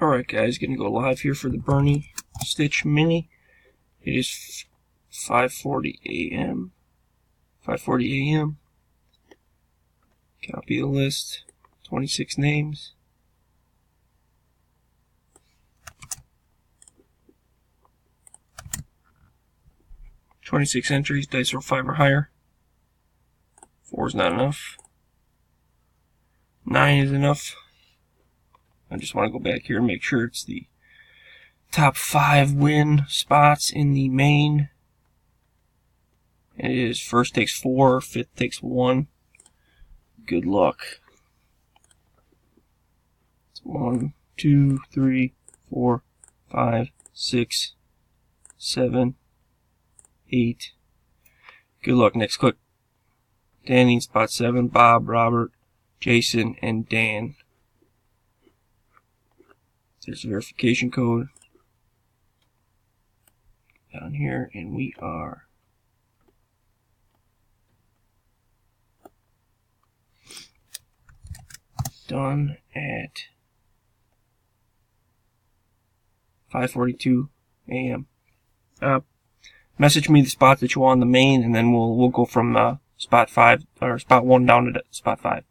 Alright guys, gonna go live here for the Bernie Stitch Mini. It is 5:40 a.m. 5:40 a.m. Copy the list. 26 names. "26 entries, dice roll 5 or higher. 4 is not enough. 9 is enough. I just want to go back here and make sure it's the top 5 win spots in the main. And it is first takes 4, fifth takes 1. Good luck. It's 1, 2, 3, 4, 5, 6, 7, 8. Good luck. Next click. Danny, spot 7, Bob, Robert, Jason, and Dan. There's a verification code down here, and we are done at 5:42 a.m. Message me the spot that you want on the main, and then we'll go from spot 5 or spot 1 down to spot 5.